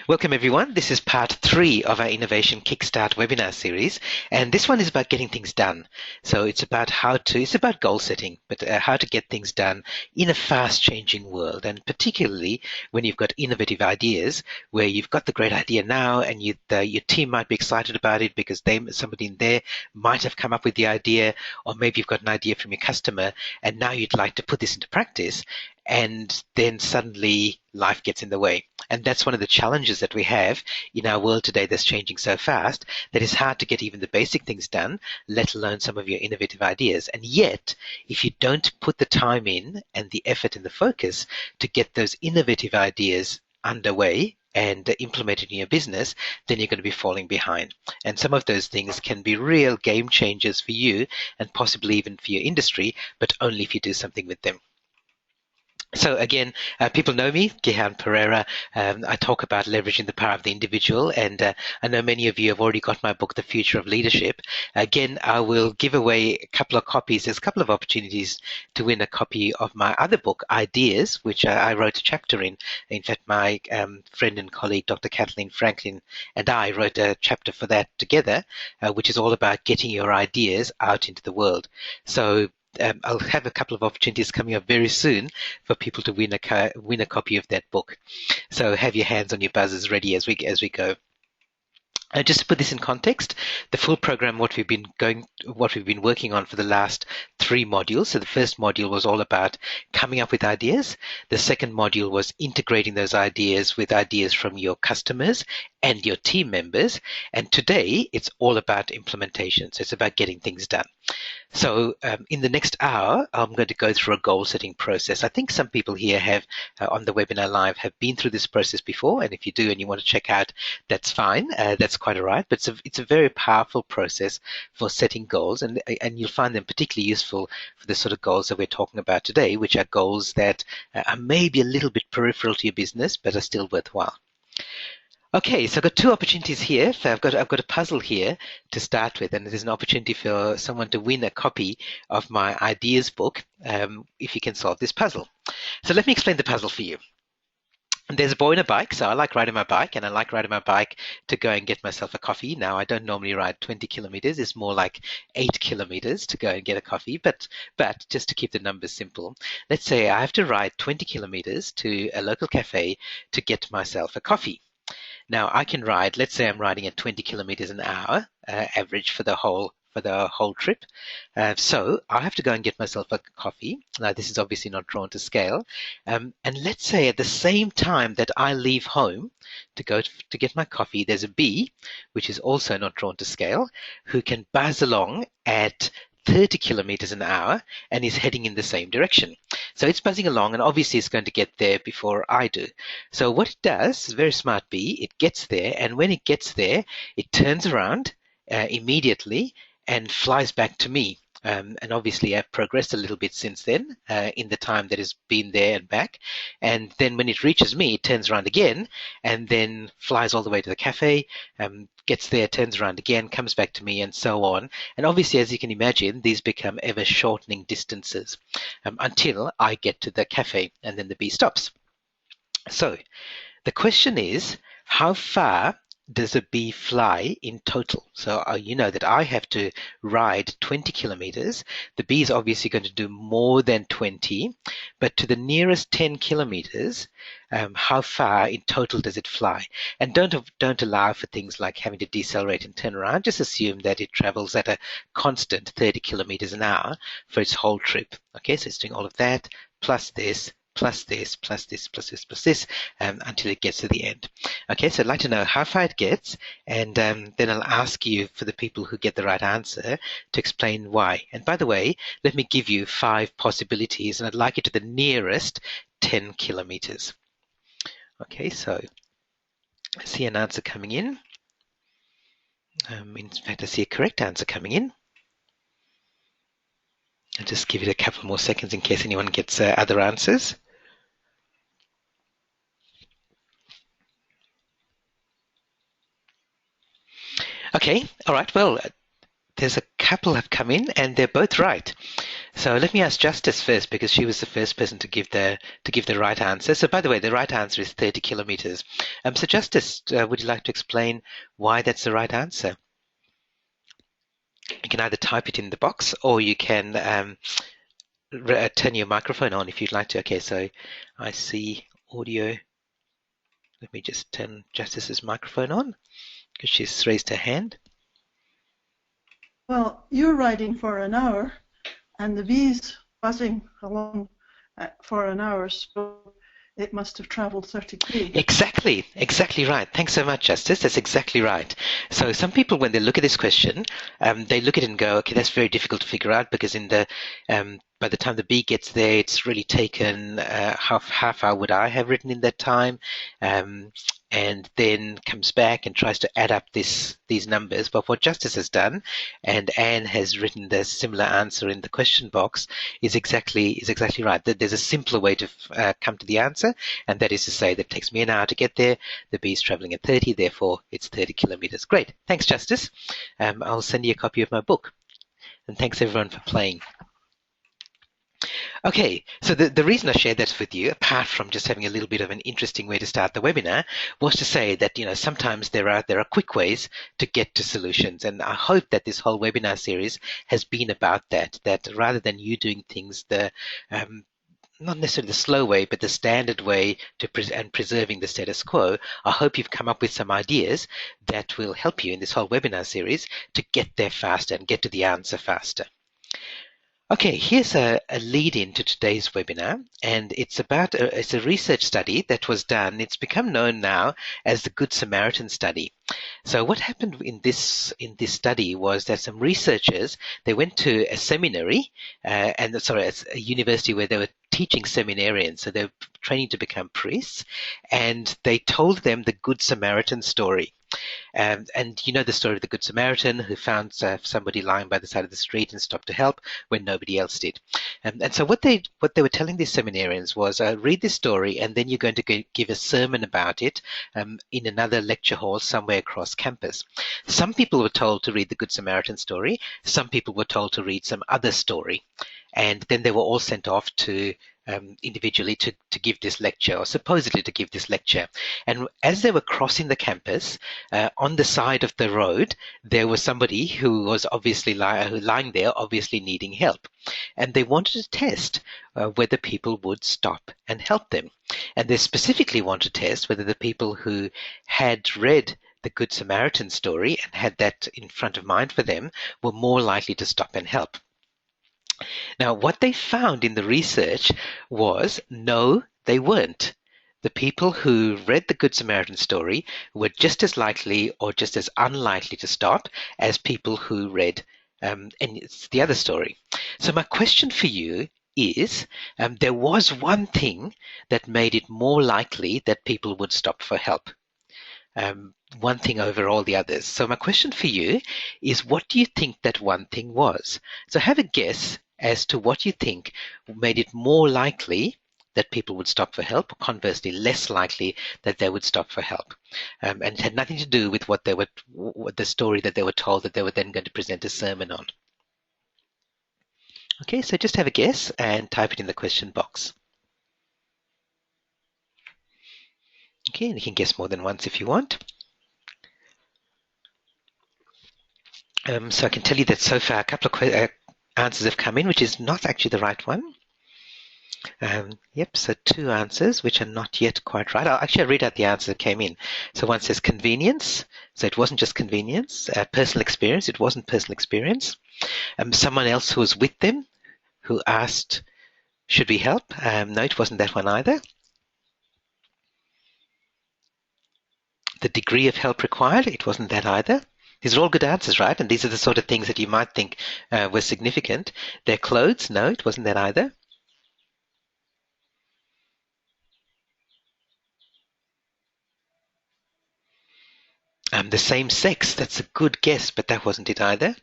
Welcome everyone. This is part 3 of our Innovation Kickstart webinar series, and this one is about getting things done. So it's about it's about goal setting, but how to get things done in a fast changing world, and particularly when you've got innovative ideas where you've got the great idea now and your team might be excited about it because somebody in there might have come up with the idea, or maybe you've got an idea from your customer and now you'd like to put this into practice, and then suddenly life gets in the way. And that's one of the challenges that we have in our world today that's changing so fast that it's hard to get even the basic things done, let alone some of your innovative ideas. And yet, if you don't put the time in and the effort and the focus to get those innovative ideas underway and implemented in your business, then you're going to be falling behind. And some of those things can be real game changers for you and possibly even for your industry, but only if you do something with them. So again, people know me, Gihan Pereira. I talk about leveraging the power of the individual, and I know many of you have already got my book, The Future of Leadership. Again, I will give away a couple of copies. There's a couple of opportunities to win a copy of my other book, Ideas, which I wrote a chapter in. In fact, my friend and colleague, Dr. Kathleen Franklin, and I wrote a chapter for that together, which is all about getting your ideas out into the world. So I'll have a couple of opportunities coming up very soon for people to win a copy of that book. So have your hands on your buzzers ready as we go. Just to put this in context, the full program, what we've been working on for the last 3 modules. So the first module was all about coming up with ideas. The second module was integrating those ideas with ideas from your customers and your team members. And today it's all about implementation. So it's about getting things done. So in the next hour, I'm going to go through a goal setting process. I think some people here have on the webinar live have been through this process before. And if you do and you want to check out, that's fine. That's quite all right. But it's a very powerful process for setting goals. And you'll find them particularly useful for the sort of goals that we're talking about today, which are goals that are maybe a little bit peripheral to your business, but are still worthwhile. Okay, so I've got 2 opportunities here. So I've got a puzzle here to start with, and there's an opportunity for someone to win a copy of my ideas book if you can solve this puzzle. So let me explain the puzzle for you. There's a boy on a bike, so I like riding my bike, and I like riding my bike to go and get myself a coffee. Now, I don't normally ride 20 kilometers. It's more like 8 kilometers to go and get a coffee, but just to keep the numbers simple, let's say I have to ride 20 kilometers to a local cafe to get myself a coffee. Now I can ride, let's say I'm riding at 20 kilometers an hour, average for the whole trip. So I have to go and get myself a coffee. Now this is obviously not drawn to scale. And let's say at the same time that I leave home to go to get my coffee, there's a bee, which is also not drawn to scale, who can buzz along at 30 kilometers an hour and is heading in the same direction. So it's buzzing along, and obviously it's going to get there before I do. So what it does, is a very smart bee, it gets there, and when it gets there, it turns around immediately and flies back to me. And obviously I've progressed a little bit since then in the time that has been there and back. And then when it reaches me, it turns around again and then flies all the way to the cafe, gets there, turns around again, comes back to me, and so on. And obviously, as you can imagine, these become ever shortening distances until I get to the cafe, and then the bee stops. So the question is, how far does a bee fly in total? So you know that I have to ride 20 kilometers. The bee is obviously going to do more than 20, but to the nearest 10 kilometers, how far in total does it fly? And don't allow for things like having to decelerate and turn around. Just assume that it travels at a constant 30 kilometers an hour for its whole trip. Okay, so it's doing all of that, plus this, plus this, plus this, plus this, plus this, until it gets to the end. Okay, so I'd like to know how far it gets, and then I'll ask you, for the people who get the right answer, to explain why. And by the way, let me give you 5 possibilities, and I'd like you to the nearest 10 kilometers. Okay, so I see an answer coming in. In fact, I see a correct answer coming in. I'll just give it a couple more seconds in case anyone gets other answers. Okay, all right, well, there's a couple have come in and they're both right. So let me ask Justice first because she was the first person to give the right answer. So by the way, the right answer is 30 kilometers. So Justice, would you like to explain why that's the right answer? You can either type it in the box or you can turn your microphone on if you'd like to. Okay, so I see audio. Let me just turn Justice's microphone on because she's raised her hand. Well, you're riding for an hour and the bee's buzzing along for an hour, so it must have travelled 30 km. Exactly right. Thanks so much, Justice. That's exactly right. So some people, when they look at this question, they look at it and go, okay, that's very difficult to figure out because by the time the bee gets there, it's really taken how far would I have written in that time, and then comes back and tries to add up these numbers. But what Justice has done, and Anne has written the similar answer in the question box, is exactly right. That there's a simpler way to come to the answer, and that is to say that it takes me an hour to get there. The bee is traveling at 30, therefore it's 30 kilometers. Great. Thanks, Justice. I'll send you a copy of my book. And thanks everyone for playing. Okay, so the reason I shared that with you, apart from just having a little bit of an interesting way to start the webinar, was to say that sometimes there are quick ways to get to solutions, and I hope that this whole webinar series has been about that. That rather than you doing things the not necessarily the slow way, but the standard way and preserving the status quo, I hope you've come up with some ideas that will help you in this whole webinar series to get there faster and get to the answer faster. Okay, here's a lead in to today's webinar, and it's a research study that was done. It's become known now as the Good Samaritan study. So what happened in this study was that some researchers, they went to a seminary, a university where they were teaching seminarians, so they were training to become priests, and they told them the Good Samaritan story. And you know the story of the Good Samaritan who found somebody lying by the side of the street and stopped to help when nobody else did. And so what they were telling these seminarians was, read this story and then you're going to give a sermon about it in another lecture hall somewhere across campus. Some people were told to read the Good Samaritan story. Some people were told to read some other story. And then they were all sent off to individually to give this lecture, or supposedly to give this lecture. And as they were crossing the campus, on the side of the road, there was somebody who was obviously lying there, obviously needing help. And they wanted to test whether people would stop and help them. And they specifically wanted to test whether the people who had read the Good Samaritan story and had that in front of mind for them were more likely to stop and help. Now, what they found in the research was, no, they weren't. The people who read the Good Samaritan story were just as likely or just as unlikely to stop as people who read and it's the other story. So my question for you is, there was one thing that made it more likely that people would stop for help. One thing over all the others. So my question for you is, what do you think that one thing was? So have a guess as to what you think made it more likely that people would stop for help, or conversely less likely that they would stop for help. And it had nothing to do with the story that they were told that they were then going to present a sermon on. Okay, so just have a guess and type it in the question box. Okay, and you can guess more than once if you want. So I can tell you that so far a couple of answers have come in, which is not actually the right one. Yep, so 2 answers, which are not yet quite right. I'll read out the answer that came in. So one says convenience, so it wasn't just convenience. Personal experience, it wasn't personal experience. Someone else who was with them who asked, should we help? No, it wasn't that one either. The degree of help required, it wasn't that either. These are all good answers, right? And these are the sort of things that you might think were significant. Their clothes, no, it wasn't that either. The same sex, that's a good guess, but that wasn't it either.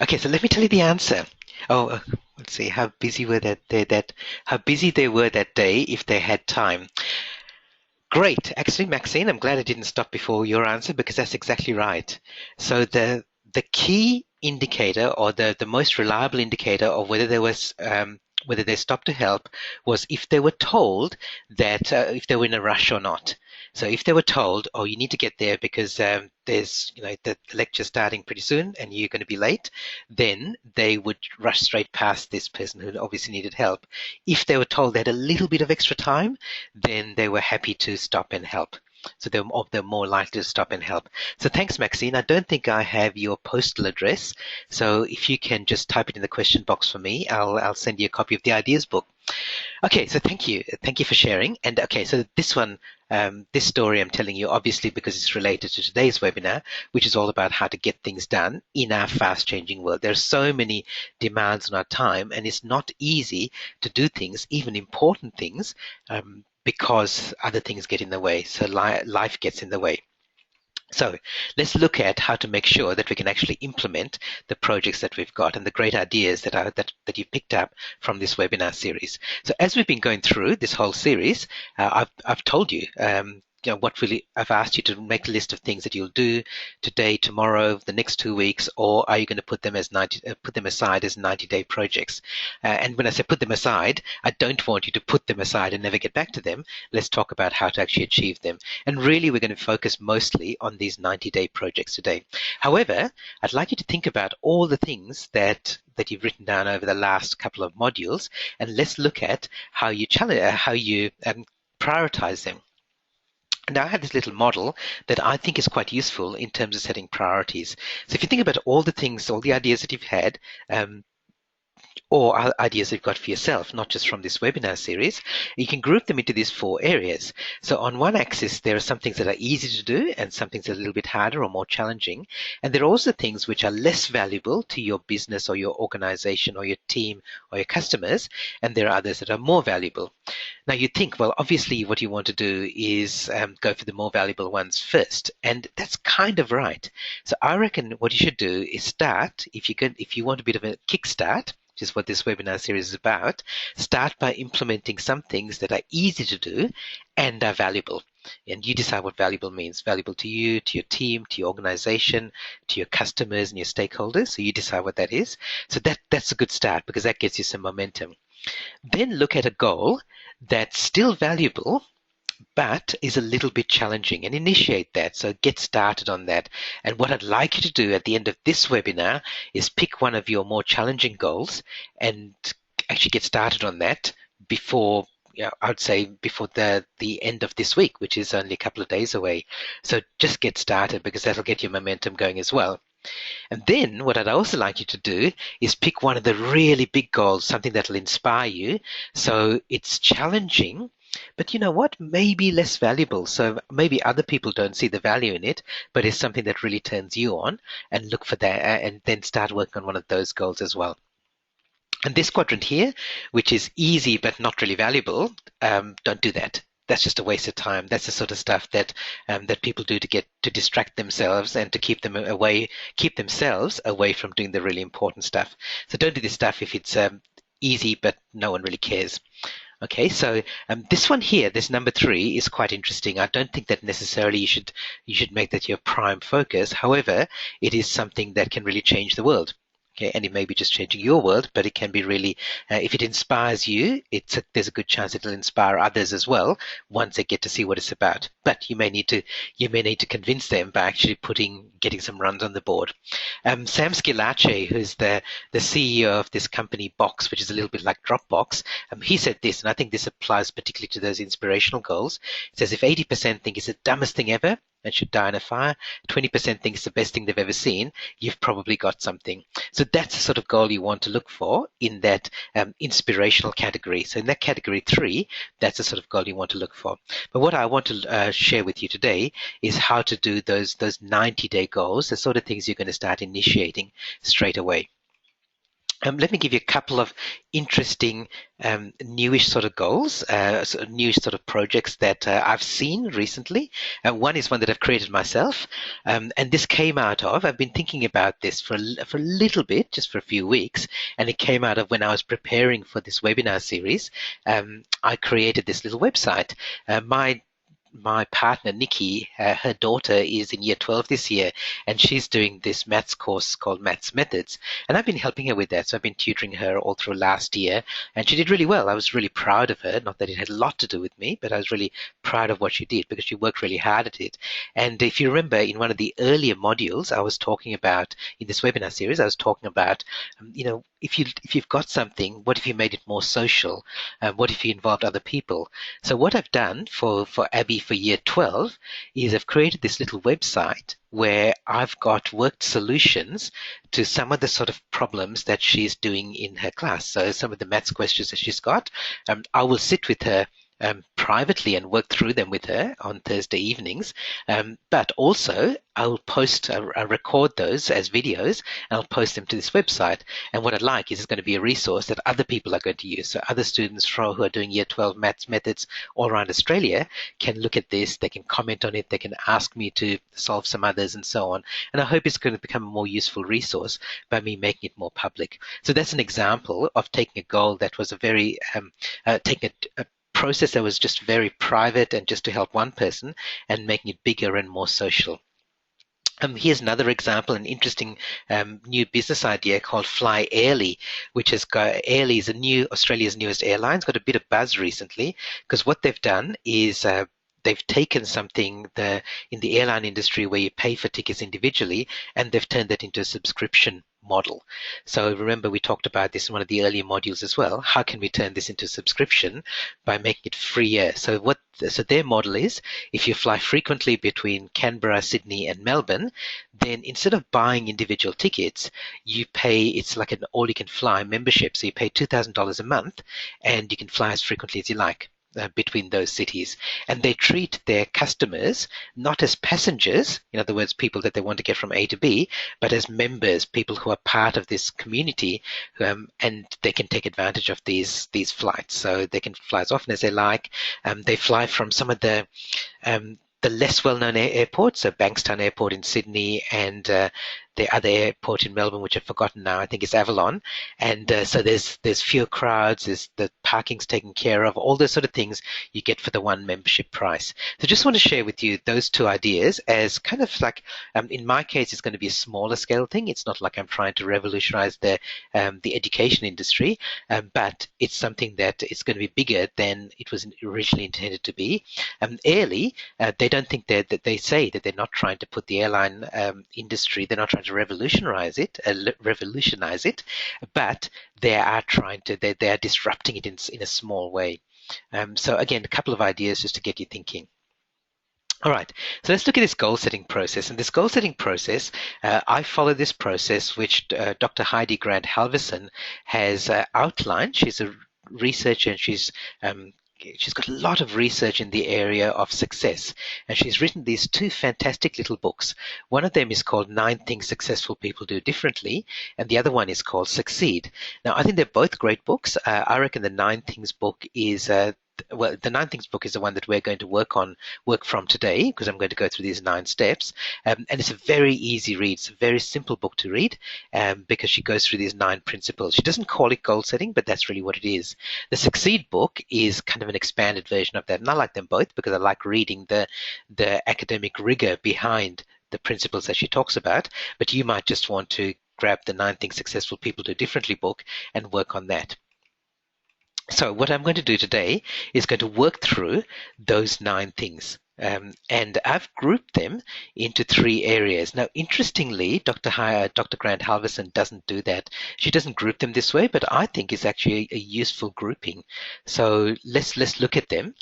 Okay, so let me tell you the answer. Let's see, how busy they were that day if they had time. Great. Actually, Maxine, I'm glad I didn't stop before your answer because that's exactly right. So the key indicator, or the most reliable indicator of whether there was whether they stopped to help, was if they were told that if they were in a rush or not. So if they were told, oh, you need to get there because there's, the lecture's starting pretty soon and you're going to be late, then they would rush straight past this person who obviously needed help. If they were told they had a little bit of extra time, then they were happy to stop and help. So they're more likely to stop and help. So thanks, Maxine. I don't think I have your postal address. So if you can just type it in the question box for me, I'll send you a copy of the ideas book. Okay, so thank you. Thank you for sharing. And okay, so this one, this story I'm telling you, obviously because it's related to today's webinar, which is all about how to get things done in our fast-changing world. There's so many demands on our time, and it's not easy to do things, even important things, because other things get in the way. So life gets in the way. So let's look at how to make sure that we can actually implement the projects that we've got and the great ideas that you've picked up from this webinar series. So as we've been going through this whole series, I've told you, I've asked you to make a list of things that you'll do today, tomorrow, the next 2 weeks, or are you going to put them aside as 90-day projects? And when I say put them aside, I don't want you to put them aside and never get back to them. Let's talk about how to actually achieve them. And really, we're going to focus mostly on these 90-day projects today. However, I'd like you to think about all the things that you've written down over the last couple of modules, and let's look at how you prioritize them. Now, I have this little model that I think is quite useful in terms of setting priorities. So if you think about all the things, all the ideas that you've had, or ideas you've got for yourself, not just from this webinar series, you can group them into these 4 areas. So on one axis, there are some things that are easy to do and some things that are a little bit harder or more challenging. And there are also things which are less valuable to your business or your organization or your team or your customers. And there are others that are more valuable. Now you think, well, obviously what you want to do is go for the more valuable ones first. And that's kind of right. So I reckon what you should do is start, if you want a bit of a kickstart, which is what this webinar series is about, start by implementing some things that are easy to do and are valuable. And you decide what valuable means. Valuable to you, to your team, to your organization, to your customers and your stakeholders. So you decide what that is. So that's a good start because that gets you some momentum. Then look at a goal that's still valuable but is a little bit challenging, and initiate that. So get started on that. And what I'd like you to do at the end of this webinar is pick one of your more challenging goals and actually get started on that before, I would say before the end of this week, which is only a couple of days away. So just get started because that'll get your momentum going as well. And then what I'd also like you to do is pick one of the really big goals, something that'll inspire you. So it's challenging, but you know what? Maybe less valuable. So maybe other people don't see the value in it, but it's something that really turns you on, and look for that and then start working on one of those goals as well. And this quadrant here, which is easy but not really valuable, don't do that. That's just a waste of time. That's the sort of stuff that people do to distract themselves and to keep themselves away from doing the really important stuff. So don't do this stuff if it's easy but no one really cares. Okay, so this one here, this number 3, is quite interesting. I don't think that necessarily you should make that your prime focus. However, it is something that can really change the world. Okay, and it may be just changing your world, but it can be really, if it inspires you, there's a good chance it'll inspire others as well once they get to see what it's about. But you may need to convince them by actually getting some runs on the board. Sam Schillace, who's the CEO of this company Box, which is a little bit like Dropbox, he said this, and I think this applies particularly to those inspirational goals. It says if 80% think it's the dumbest thing ever and should die in a fire, 20% think it's the best thing they've ever seen, you've probably got something. So that's the sort of goal you want to look for in that inspirational category. So in that category 3, that's the sort of goal you want to look for. But what I want to share with you today is how to do those 90-day goals, the sort of things you're going to start initiating straight away. Let me give you a couple of interesting newish sort of goals, newish sort of projects that I've seen recently. One is one that I've created myself, and this came out of, I've been thinking about this for a little bit, just for a few weeks, and it came out of when I was preparing for this webinar series. I created this little website. my partner, Nikki, her daughter is in year 12 this year, and she's doing this maths course called Maths Methods. And I've been helping her with that. So I've been tutoring her all through last year, and she did really well. I was really proud of her. Not that it had a lot to do with me, but I was really proud of what she did because she worked really hard at it. And if you remember, in one of the earlier modules, I was talking about, in this webinar series, I was talking about, if you've got something, what if you made it more social? What if you involved other people? So what I've done for Abby for year 12 is I've created this little website where I've got worked solutions to some of the sort of problems that she's doing in her class. So some of the maths questions that she's got, I will sit with her privately and work through them with her on Thursday evenings. But also I'll record those as videos and I'll post them to this website. And what I'd like is it's going to be a resource that other people are going to use. So other students who are doing year 12 maths methods all around Australia can look at this, they can comment on it, they can ask me to solve some others and so on. And I hope it's going to become a more useful resource by me making it more public. So that's an example of taking a goal that was a very, taking a process that was just very private and just to help one person and making it bigger and more social. Here's another example, an interesting new business idea called Fly Airly, which has got, Airly is Australia's newest airline. It's got a bit of buzz recently because what they've done is they've taken something in the airline industry where you pay for tickets individually, and they've turned that into a subscription model. So remember, we talked about this in one of the earlier modules as well. How can we turn this into a subscription? By making it freer. So their model is, if you fly frequently between Canberra, Sydney and Melbourne, then instead of buying individual tickets, you pay, it's like an all-you-can-fly membership. So you pay $2,000 a month and you can fly as frequently as you like between those cities. And they treat their customers not as passengers, in other words, people that they want to get from A to B, but as members, people who are part of this community, and they can take advantage of these flights. So they can fly as often as they like. They fly from some of the less well-known airports, so Bankstown Airport in Sydney and the other airport in Melbourne, which I've forgotten now, I think it's Avalon. And so there's fewer crowds, there's the parking's taken care of, all those sort of things you get for the one membership price. So just want to share with you those two ideas as kind of like, in my case, it's going to be a smaller scale thing. It's not like I'm trying to revolutionize the education industry, but it's something that it's going to be bigger than it was originally intended to be. Airly, they don't think that they say that they're not trying to put the airline industry, they're not trying to revolutionize it, but they are trying to, they are disrupting it in a small way. So again, a couple of ideas just to get you thinking. All right, so let's look at this goal-setting process. And this goal-setting process, I follow this process which Dr. Heidi Grant Halverson has outlined. She's a researcher and she's got a lot of research in the area of success, and she's written these two fantastic little books. One of them is called 9 Things Successful People Do Differently, and the other one is called Succeed. Now, I think they're both great books. I reckon the 9 Things book is the 9 Things book is the one that we're going to work from today, because I'm going to go through these 9 steps. And it's a very easy read. It's a very simple book to read because she goes through these 9 principles. She doesn't call it goal setting, but that's really what it is. The Succeed book is kind of an expanded version of that. And I like them both because I like reading the academic rigor behind the principles that she talks about. But you might just want to grab the 9 Things Successful People Do Differently book and work on that. So what I'm going to do today is going to work through those 9 things. And I've grouped them into 3 areas. Now, interestingly, Dr. Grant Halverson doesn't do that. She doesn't group them this way, but I think it's actually a useful grouping. So let's look at them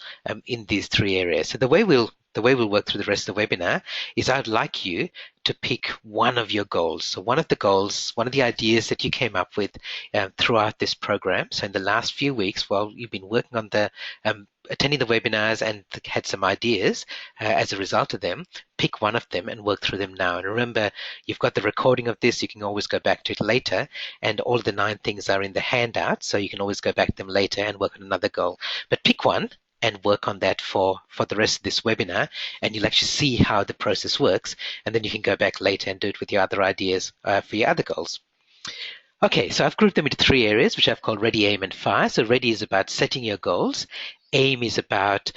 in these 3 areas. So the way we'll work through the rest of the webinar is I'd like you to pick one of your goals. So one of the ideas that you came up with throughout this program. So in the last few weeks, while you've been working on attending the webinars and had some ideas as a result of them, pick one of them and work through them now. And remember, you've got the recording of this. You can always go back to it later. And all the 9 things are in the handout, so you can always go back to them later and work on another goal. But pick one and work on that for the rest of this webinar, and you'll actually see how the process works, and then you can go back later and do it with your other ideas for your other goals. Okay, so I've grouped them into 3 areas, which I've called Ready, Aim, and Fire. So Ready is about setting your goals. Aim is about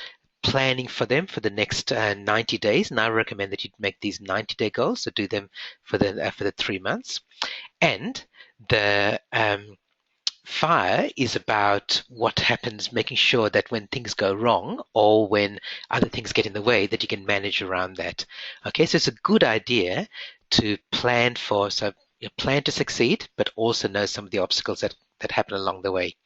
planning for them for the next 90 days. And I recommend that you make these 90-day goals, so do them for the 3 months. And the fire is about what happens, making sure that when things go wrong or when other things get in the way, that you can manage around that. Okay, so it's a good idea to plan for, so you plan to succeed, but also know some of the obstacles that happen along the way.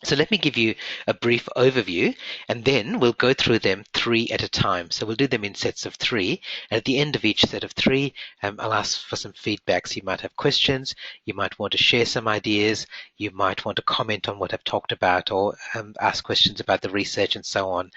So let me give you a brief overview, and then we'll go through them 3 at a time. So we'll do them in sets of 3. And at the end of each set of 3, I'll ask for some feedback. So you might have questions, you might want to share some ideas, you might want to comment on what I've talked about, or ask questions about the research and so on,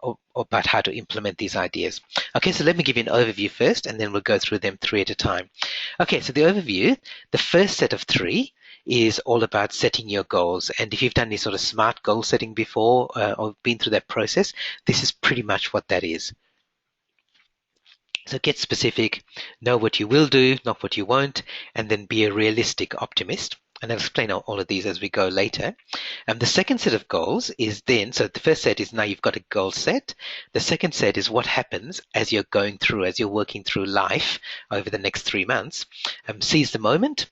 or about how to implement these ideas. Okay, so let me give you an overview first, and then we'll go through them 3 at a time. Okay, so the overview, the first set of 3 is all about setting your goals. And if you've done any sort of SMART goal setting before or been through that process, this is pretty much what that is. So get specific, know what you will do, not what you won't, and then be a realistic optimist. And I'll explain all of these as we go later. And the second set of goals is then, so the first set is now you've got a goal set. The second set is what happens as you're going through, as you're working through life over the next 3 months. Seize the moment,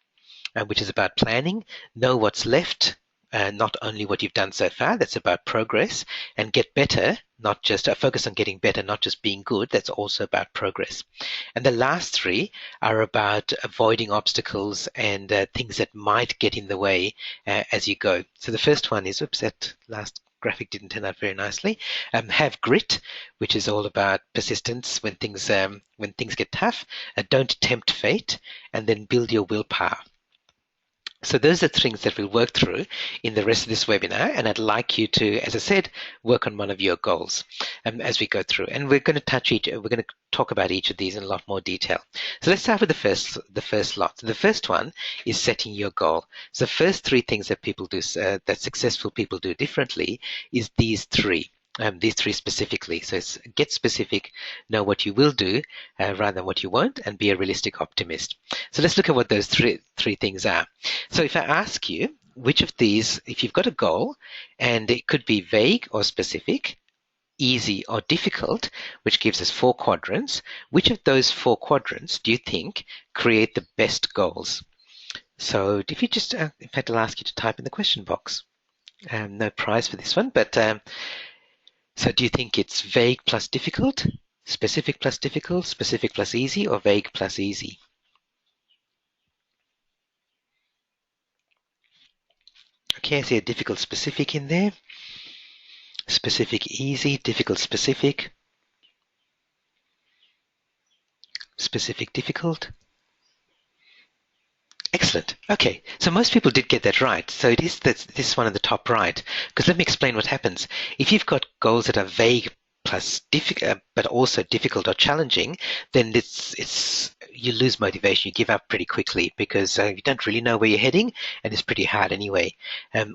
which is about planning, know what's left, not only what you've done so far, that's about progress, and get better, not just focus on getting better, not just being good, that's also about progress. And the last 3 are about avoiding obstacles and things that might get in the way as you go. So the first one is, oops, that last graphic didn't turn out very nicely. Have grit, which is all about persistence when things get tough. Don't tempt fate, and then build your willpower. So those are things that we'll work through in the rest of this webinar, and I'd like you to, as I said, work on one of your goals as we go through. And we're going to talk about each of these in a lot more detail. So let's start with the first lot. The first one is setting your goal. So the first 3 things that people do, that successful people do differently, is these 3. These 3 specifically. So it's get specific, know what you will do rather than what you won't, and be a realistic optimist. So let's look at what those three things are. So if I ask you, which of these, if you've got a goal, and it could be vague or specific, easy or difficult, which gives us 4 quadrants, which of those 4 quadrants do you think create the best goals? So if you just, in fact, I'll ask you to type in the question box. No prize for this one, but so do you think it's vague plus difficult, specific plus difficult, specific plus easy, or vague plus easy? Okay, I see a difficult specific in there. Specific easy, difficult specific. Specific difficult. Excellent. Okay, so most people did get that right. So it is this one at the top right. Because let me explain what happens. If you've got goals that are vague plus difficult, but also difficult or challenging, then you lose motivation. You give up pretty quickly because you don't really know where you're heading, and it's pretty hard anyway.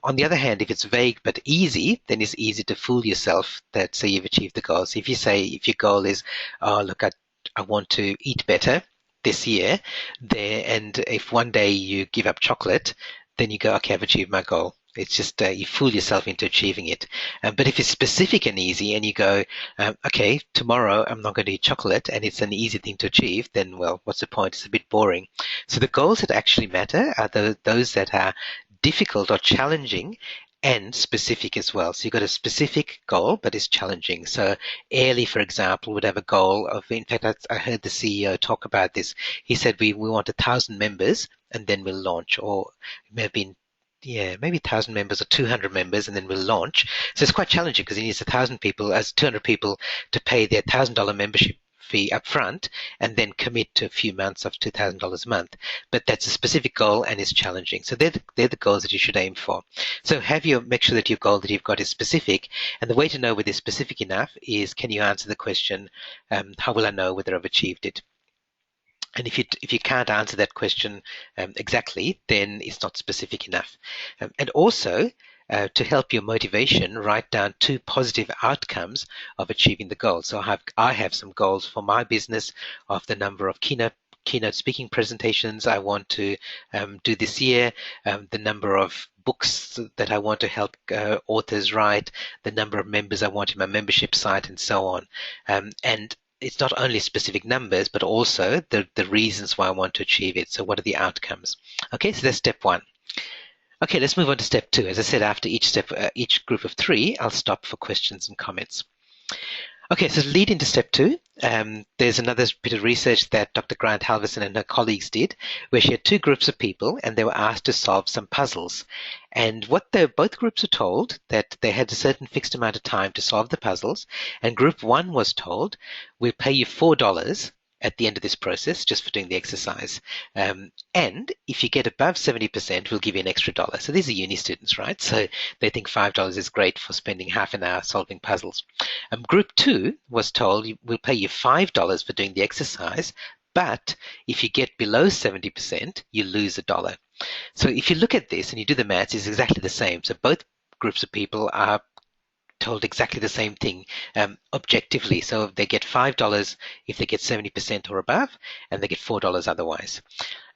On the other hand, if it's vague but easy, then it's easy to fool yourself that say you've achieved the goal. So if your goal is, oh look, I want to eat better this year, and if one day you give up chocolate, then you go, okay, I've achieved my goal. It's just you fool yourself into achieving it. But if it's specific and easy, and you go, okay, tomorrow I'm not going to eat chocolate, and it's an easy thing to achieve, then, well, what's the point? It's a bit boring. So the goals that actually matter are those that are difficult or challenging and specific as well. So you've got a specific goal, but it's challenging. So Airlie, for example, would have a goal of, in fact, I heard the CEO talk about this. He said, we want 1,000 members and then we'll launch, or it may have been, maybe 1,000 members or 200 members and then we'll launch. So it's quite challenging because he needs 200 people to pay their $1,000 membership fee up front and then commit to a few months of $2,000 a month. But that's a specific goal and it's challenging. So they're the goals that you should aim for. So make sure that your goal that you've got is specific. And the way to know whether it's specific enough is, can you answer the question, how will I know whether I've achieved it? And if you can't answer that question exactly, then it's not specific enough. And also, to help your motivation, write down 2 positive outcomes of achieving the goal. So I have some goals for my business of the number of keynote keynote speaking presentations I want to do this year, the number of books that I want to help authors write, the number of members I want in my membership site, and so on. And it's not only specific numbers, but also the reasons why I want to achieve it. So what are the outcomes? Okay, so that's step one. Okay, let's move on to step two. As I said, after each step, each group of three, I'll stop for questions and comments. Okay, so to lead into step two, there's another bit of research that Dr. Grant Halverson and her colleagues did, where she had two groups of people and they were asked to solve some puzzles. And what both groups were told that they had a certain fixed amount of time to solve the puzzles, and group one was told, we'll pay you $4 at the end of this process just for doing the exercise. And if you get above 70%, we'll give you an extra $1. So these are uni students, right? So they think $5 is great for spending half an hour solving puzzles. Group two was told, we'll pay you $5 for doing the exercise, but if you get below 70%, you lose $1. So if you look at this and you do the maths, it's exactly the same. So both groups of people are told exactly the same thing objectively. So they get $5 if they get 70% or above, and they get $4 otherwise.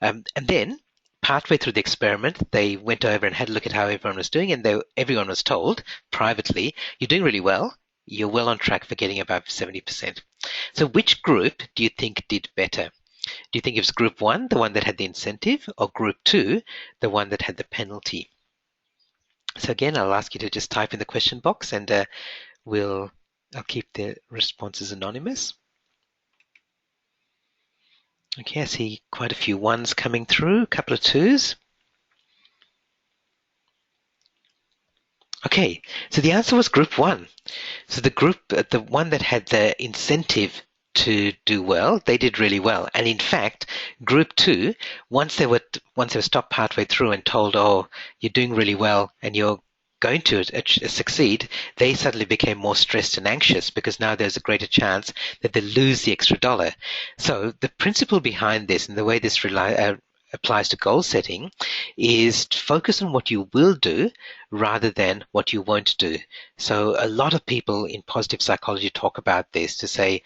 And then partway through the experiment, they went over and had a look at how everyone was doing, and everyone was told privately, you're doing really well. You're well on track for getting above 70%. So which group do you think did better? Do you think it was group one, the one that had the incentive, or group two, the one that had the penalty? So again, I'll ask you to just type in the question box, and I'll keep the responses anonymous. Okay, I see quite a few ones coming through, a couple of twos. Okay, so the answer was group one. So the one that had the incentive to do well, they did really well. And in fact, group two, once they were stopped partway through and told, oh, you're doing really well and you're going to succeed, they suddenly became more stressed and anxious because now there's a greater chance that they lose the extra $1. So the principle behind this and the way this applies to goal setting is to focus on what you will do rather than what you won't do. So a lot of people in positive psychology talk about this to say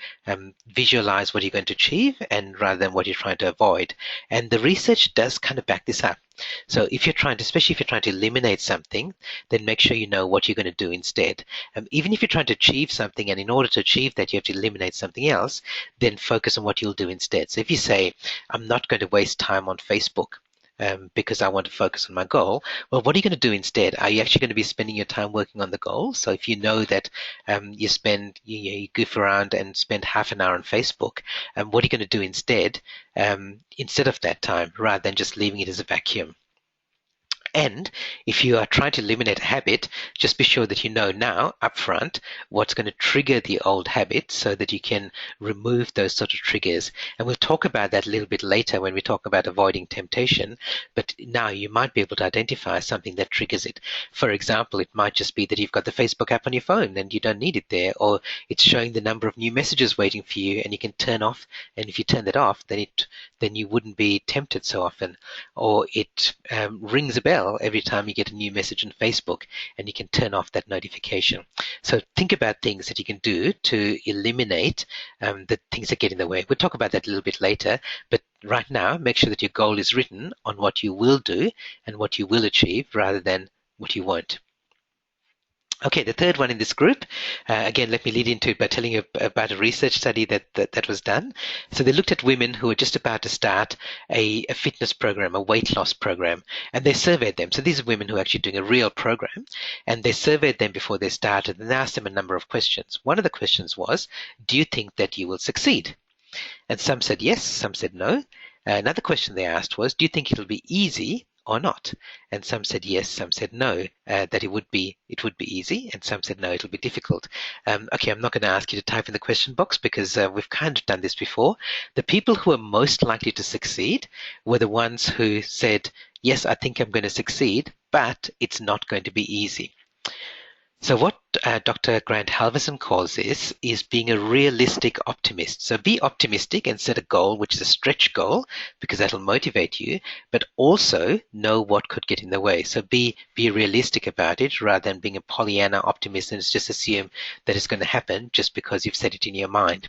visualize what you're going to achieve and rather than what you're trying to avoid. And the research does kind of back this up. So if you're trying to, especially if you're trying to eliminate something, then make sure you know what you're going to do instead. Even if you're trying to achieve something and in order to achieve that you have to eliminate something else, then focus on what you'll do instead. So if you say, I'm not going to waste time on Facebook, because I want to focus on my goal, well, what are you going to do instead? Are you actually going to be spending your time working on the goal? So if you know that you goof around and spend half an hour on Facebook, what are you going to do instead of that time, rather than just leaving it as a vacuum? And if you are trying to eliminate a habit, just be sure that you know now upfront what's going to trigger the old habit so that you can remove those sort of triggers. And we'll talk about that a little bit later when we talk about avoiding temptation. But now you might be able to identify something that triggers it. For example, it might just be that you've got the Facebook app on your phone and you don't need it there, or it's showing the number of new messages waiting for you and you can turn off. And if you turn that off, then you wouldn't be tempted so often. Or it rings a bell every time you get a new message on Facebook and you can turn off that notification. So think about things that you can do to eliminate the things that get in the way. We'll talk about that a little bit later, but right now make sure that your goal is written on what you will do and what you will achieve rather than what you won't. Okay, the third one in this group, again, let me lead into it by telling you about a research study that was done. So they looked at women who were just about to start a fitness program, a weight loss program, and they surveyed them. So these are women who are actually doing a real program, and they surveyed them before they started, and they asked them a number of questions. One of the questions was, do you think that you will succeed? And some said yes, some said no. Another question they asked was, do you think it'll be easy or not? And some said yes, some said no, that it would be easy, and some said no, it'll be difficult. Okay, I'm not going to ask you to type in the question box because we've kind of done this before. The people who are most likely to succeed were the ones who said, yes, I think I'm going to succeed, but it's not going to be easy. So what Dr. Grant Halverson calls this is being a realistic optimist. So be optimistic and set a goal, which is a stretch goal, because that'll motivate you, but also know what could get in the way. So be realistic about it rather than being a Pollyanna optimist and just assume that it's going to happen just because you've set it in your mind.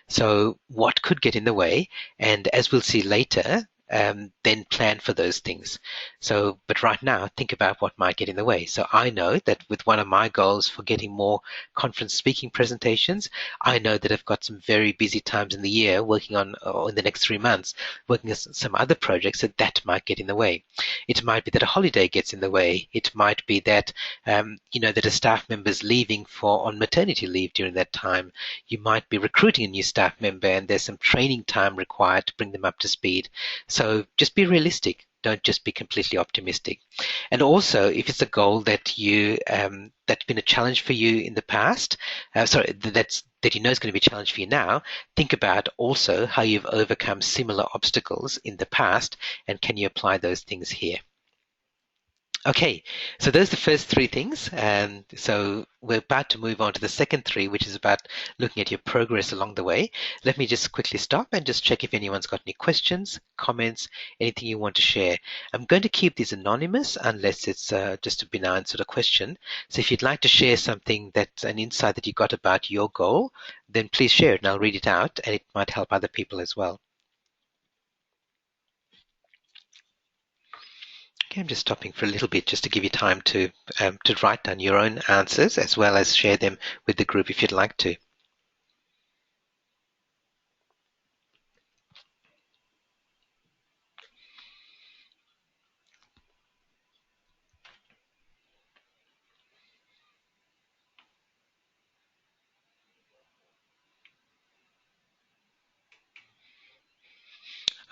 So what could get in the way? And as we'll see later, then plan for those things. So, but right now, think about what might get in the way. So I know that with one of my goals for getting more conference speaking presentations, I know that I've got some very busy times in the year working on, or in the next 3 months, working on some other projects that might get in the way. It might be that a holiday gets in the way. It might be that, that a staff member's leaving on maternity leave during that time. You might be recruiting a new staff member and there's some training time required to bring them up to speed. So just be realistic. Don't just be completely optimistic. And also, if it's a goal that that's been a challenge for you in the past, that you know is going to be a challenge for you now, think about also how you've overcome similar obstacles in the past, and can you apply those things here? Okay, so those are the first 3 things, and so we're about to move on to the second 3, which is about looking at your progress along the way. Let me just quickly stop and just check if anyone's got any questions, comments, anything you want to share. I'm going to keep these anonymous unless it's just a benign sort of question. So if you'd like to share something, that's an insight that you got about your goal, then please share it and I'll read it out, and it might help other people as well. Okay, I'm just stopping for a little bit just to give you time to write down your own answers as well as share them with the group if you'd like to.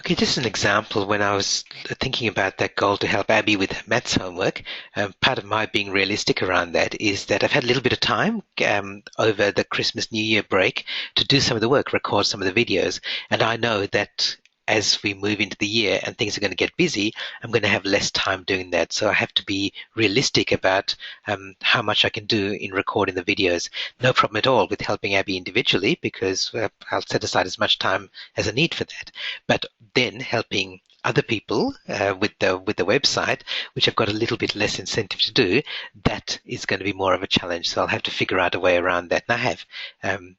Okay, just an example. When I was thinking about that goal to help Abby with her maths homework, part of my being realistic around that is that I've had a little bit of time over the Christmas New Year break to do some of the work, record some of the videos, and I know that as we move into the year and things are going to get busy, I'm going to have less time doing that. So I have to be realistic about how much I can do in recording the videos. No problem at all with helping Abby individually, because I'll set aside as much time as I need for that. But then helping other people with the website, which I've got a little bit less incentive to do, that is going to be more of a challenge. So I'll have to figure out a way around that. And I have.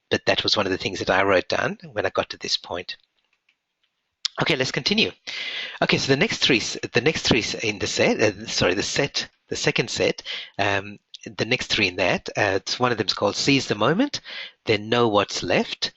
But that was one of the things that I wrote down when I got to this point. Okay, let's continue. Okay, so the next three in the set, the second set, the next 3 in that, one of them is called Seize the Moment, then Know What's Left,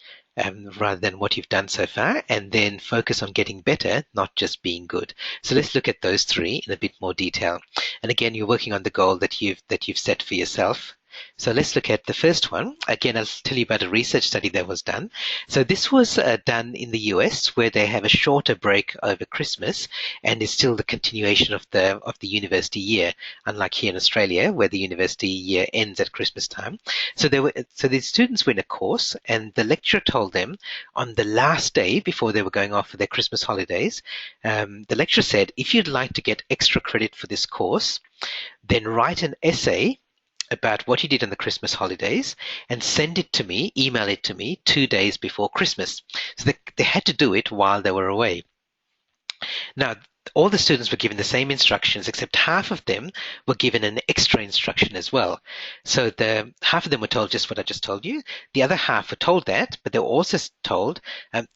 rather than what you've done so far, and then focus on getting better, not just being good. So let's look at those 3 in a bit more detail. And again, you're working on the goal that you've set for yourself. So let's look at the first one. Again, I'll tell you about a research study that was done. So this was done in the US, where they have a shorter break over Christmas, and it's still the continuation of the university year, unlike here in Australia, where the university year ends at Christmas time. So the students were in a course, and the lecturer told them on the last day before they were going off for their Christmas holidays, the lecturer said, if you'd like to get extra credit for this course, then write an essay about what you did on the Christmas holidays and send it to me, email it to me 2 days before Christmas. So they had to do it while they were away. Now, all the students were given the same instructions, except half of them were given an extra instruction as well. So the half of them were told just what I just told you. The other half were told that, but they were also told,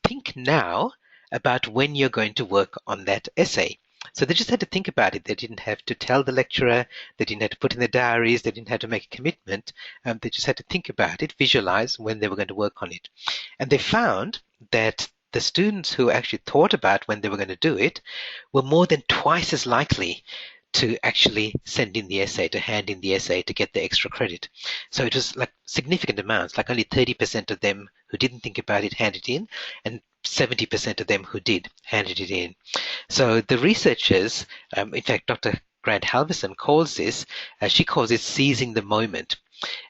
think now about when you're going to work on that essay. So they just had to think about it. They didn't have to tell the lecturer. They didn't have to put in their diaries. They didn't have to make a commitment. They just had to think about it, visualize when they were going to work on it. And they found that the students who actually thought about when they were going to do it were more than twice as likely to actually send in the essay, to hand in the essay to get the extra credit. So it was like significant amounts, like only 30% of them who didn't think about it handed in, and 70% of them who did handed it in. So the researchers, in fact, Dr. Grant Halverson calls this, she calls it seizing the moment.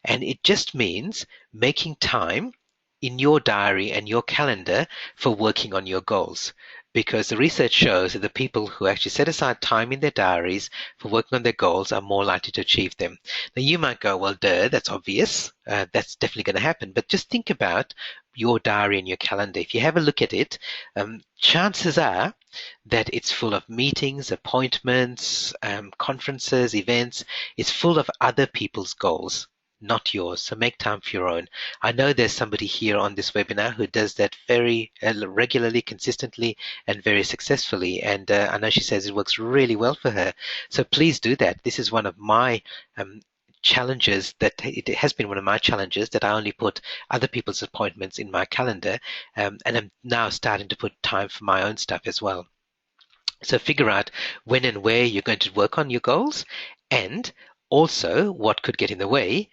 And it just means making time in your diary and your calendar for working on your goals. because the research shows that the people who actually set aside time in their diaries for working on their goals are more likely to achieve them. Now, you might go, well, duh, that's obvious. That's definitely going to happen. But just think about your diary and your calendar. If you have a look at it, chances are that it's full of meetings, appointments, conferences, events. It's full of other people's goals, not yours. So make time for your own. I know there's somebody here on this webinar who does that very regularly, consistently, and very successfully. And I know she says it works really well for her. So please do that. This is one of my challenges, that it has been one of my challenges, that I only put other people's appointments in my calendar, and I'm now starting to put time for my own stuff as well. So figure out when and where you're going to work on your goals, and also what could get in the way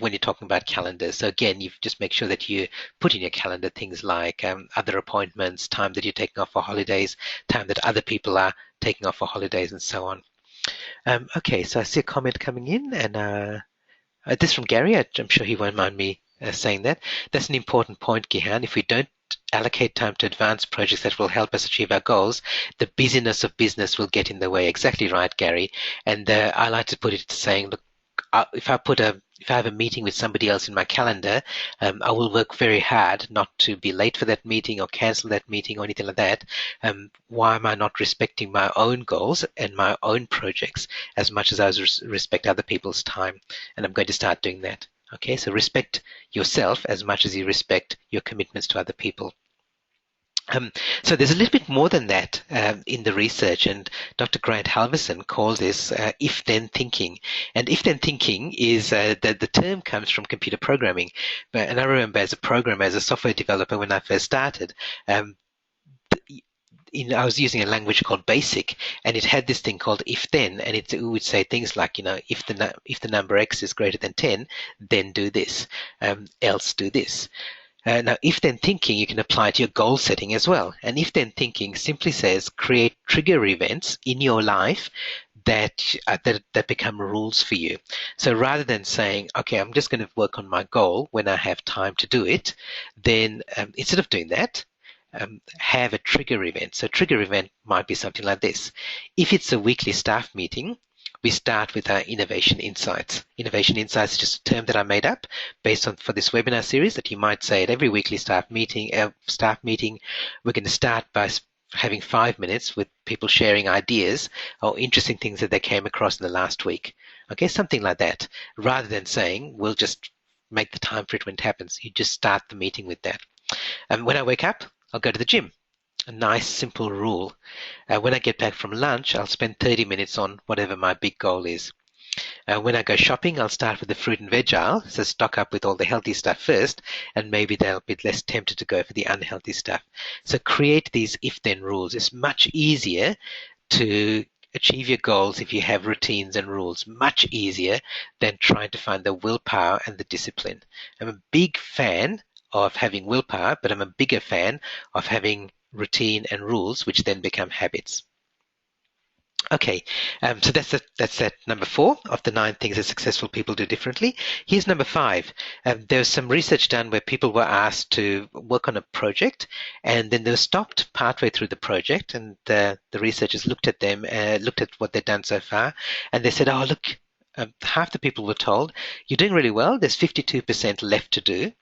when you're talking about calendars. So again, you just make sure that you put in your calendar things like other appointments, time that you're taking off for holidays, time that other people are taking off for holidays, and so on. Okay, so I see a comment coming in, and this from Gary. I'm sure he won't mind me saying that. That's an important point, Gihan. If we don't allocate time to advance projects that will help us achieve our goals, the busyness of business will get in the way. Exactly right, Gary. And I like to put it saying, look, if I have a meeting with somebody else in my calendar, I will work very hard not to be late for that meeting or cancel that meeting or anything like that. Why am I not respecting my own goals and my own projects as much as I respect other people's time? And I'm going to start doing that. Okay, so respect yourself as much as you respect your commitments to other people. So there's a little bit more than that in the research, and Dr. Grant Halverson calls this if-then thinking. And if-then thinking is the term comes from computer programming. And I remember as a programmer, as a software developer, when I first started, I was using a language called BASIC, and it had this thing called if-then, and it would say things like, if the number x is greater than 10, then do this, else do this. Now, if-then thinking, you can apply to your goal setting as well. And if-then thinking simply says create trigger events in your life that become rules for you. So rather than saying, okay, I'm just going to work on my goal when I have time to do it, then instead of doing that, have a trigger event. So trigger event might be something like this. If it's a weekly staff meeting, we start with our Innovation Insights. Innovation Insights is just a term that I made up based on for this webinar series, that you might say at every weekly staff meeting, we're going to start by having 5 minutes with people sharing ideas or interesting things that they came across in the last week. Okay, something like that. Rather than saying, we'll just make the time for it when it happens. You just start the meeting with that. When I wake up, I'll go to the gym. A nice simple rule. When I get back from lunch, I'll spend 30 minutes on whatever my big goal is. When I go shopping, I'll start with the fruit and veg aisle, so stock up with all the healthy stuff first, and maybe they'll be less tempted to go for the unhealthy stuff. So create these if-then rules. It's much easier to achieve your goals if you have routines and rules, much easier than trying to find the willpower and the discipline. I'm a big fan of having willpower, but I'm a bigger fan of having routine and rules, which then become habits. Okay, so that's that number 4 of the 9 things that successful people do differently. Here's number 5. There was some research done where people were asked to work on a project, and then they were stopped partway through the project, and the researchers looked at them, looked at what they'd done so far, and they said, oh, look, half the people were told, you're doing really well, there's 52% left to do,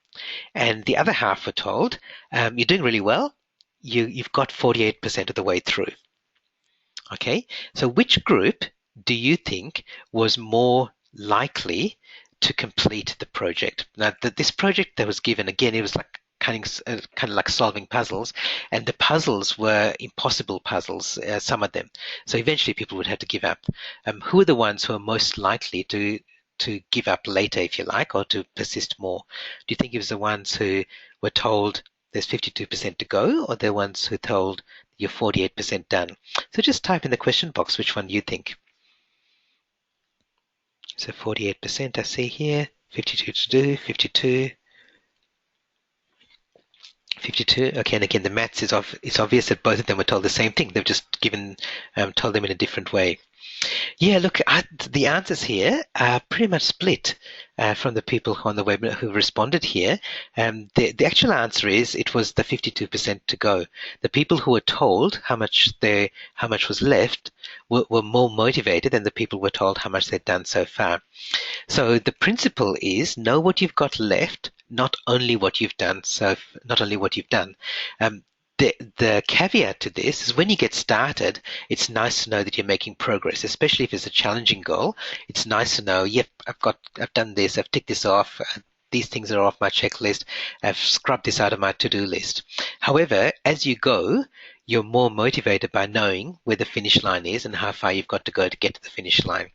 and the other half were told, you're doing really well, you've got 48% of the way through. Okay, so which group do you think was more likely to complete the project? Now, this project that was given, again, it was like kind of like solving puzzles, and the puzzles were impossible puzzles, some of them. So eventually people would have to give up. Who are the ones who are most likely to give up later, if you like, or to persist more? Do you think it was the ones who were told there's 52% to go, or the ones who told you're 48% done? So just type in the question box which one you think. So 48% I see here, 52 to do, 52, 52. Okay, and again, the maths is it's obvious that both of them were told the same thing. They've just told them in a different way. Yeah, look, the answers here are pretty much split from the people on the webinar who responded here. The actual answer is it was the 52% to go. The people who were told how much was left were more motivated than the people who were told how much they'd done so far. So the principle is know what you've got left, not only what you've done. The caveat to this is when you get started, it's nice to know that you're making progress, especially if it's a challenging goal. It's nice to know, yep, I've done this, I've ticked this off, these things are off my checklist, I've scrubbed this out of my to-do list. However, as you go, you're more motivated by knowing where the finish line is and how far you've got to go to get to the finish line.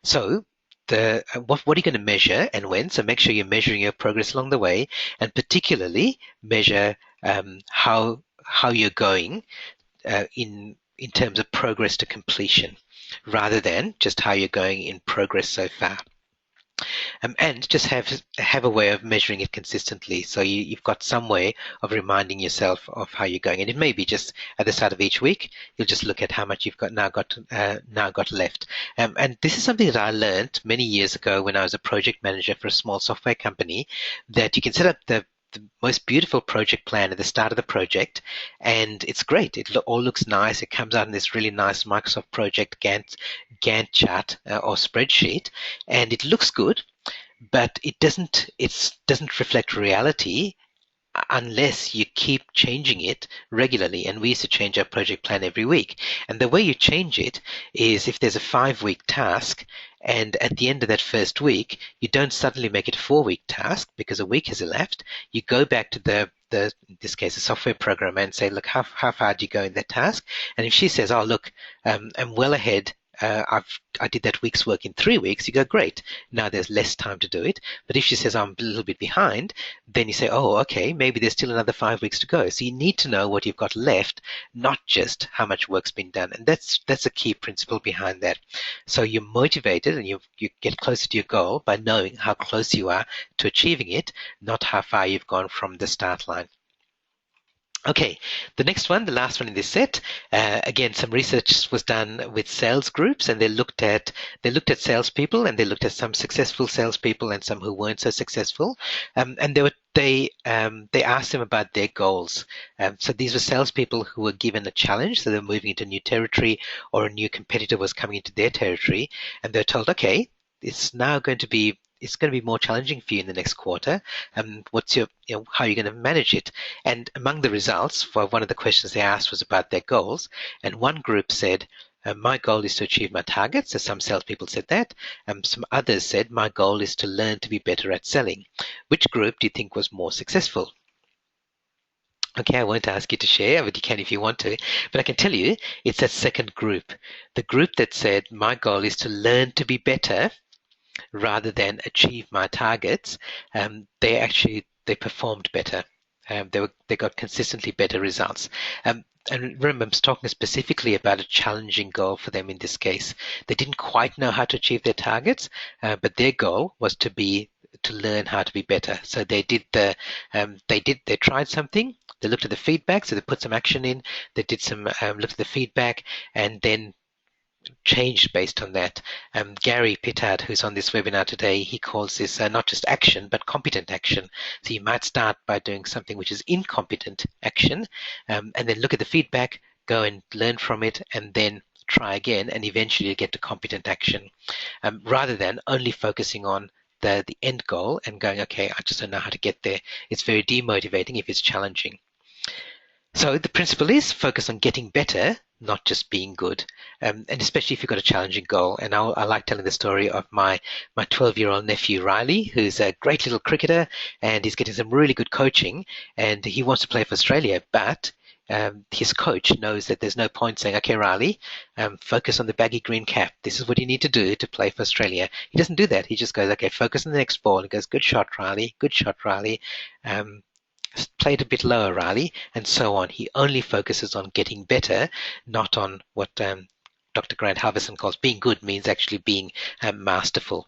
So what are you going to measure and when? So make sure you're measuring your progress along the way, and particularly measure how you're going in terms of progress to completion, rather than just how you're going in progress so far. And just have a way of measuring it consistently. So you've got some way of reminding yourself of how you're going. And it may be just at the start of each week, you'll just look at how much you've now got left. And this is something that I learned many years ago when I was a project manager for a small software company, that you can set up the most beautiful project plan at the start of the project, and it's great. It all looks nice. It comes out in this really nice Microsoft Project Gantt chart or spreadsheet, and it looks good, but it doesn't reflect reality unless you keep changing it regularly. And we used to change our project plan every week. And the way you change it is if there's a 5-week task, and at the end of that first week, you don't suddenly make it a 4-week task because a week has elapsed. You go back to the in this case, a software programmer, and say, look, how far do you go in that task? And if she says, oh, look, I'm well ahead, I did that week's work in 3 weeks, you go, great, now there's less time to do it. But if she says, I'm a little bit behind, then you say, oh, okay, maybe there's still another 5 weeks to go. So you need to know what you've got left, not just how much work's been done. And that's a key principle behind that. So you're motivated and you get closer to your goal by knowing how close you are to achieving it, not how far you've gone from the start line. Okay, the next one, the last one in this set, again, some research was done with sales groups, and they looked at salespeople, and they looked at some successful salespeople and some who weren't so successful, and they asked them about their goals. So these were salespeople who were given a challenge, so they're moving into new territory, or a new competitor was coming into their territory, and they're told, okay, it's going to be more challenging for you in the next quarter. What's how are you going to manage it? And among the results for one of the questions they asked was about their goals. And one group said, my goal is to achieve my targets. So some salespeople said that. Some others said, my goal is to learn to be better at selling. Which group do you think was more successful? Okay, I won't ask you to share, but you can if you want to. But I can tell you, it's that second group. The group that said, my goal is to learn to be better rather than achieve my targets, they performed better. They got consistently better results. And remember, I'm talking specifically about a challenging goal for them in this case. They didn't quite know how to achieve their targets, but their goal was to learn how to be better. So they tried something. They looked at the feedback, so they put some action in. They did some looked at the feedback, and then changed based on that. Gary Pittard, who's on this webinar today, he calls this not just action, but competent action. So you might start by doing something which is incompetent action, and then look at the feedback, go and learn from it, and then try again, and eventually you get to competent action, rather than only focusing on the end goal and going, okay, I just don't know how to get there. It's very demotivating if it's challenging. So the principle is focus on getting better, not just being good, and especially if you've got a challenging goal. And I like telling the story of my 12-year-old nephew, Riley, who's a great little cricketer, and he's getting some really good coaching, and he wants to play for Australia, but his coach knows that there's no point saying, okay, Riley, focus on the baggy green cap. This is what you need to do to play for Australia. He doesn't do that. He just goes, okay, focus on the next ball. He goes, good shot, Riley. Good shot, Riley. Play it a bit lower, Riley, and so on. He only focuses on getting better, not on what Dr. Grant Halverson calls being good, means actually being masterful.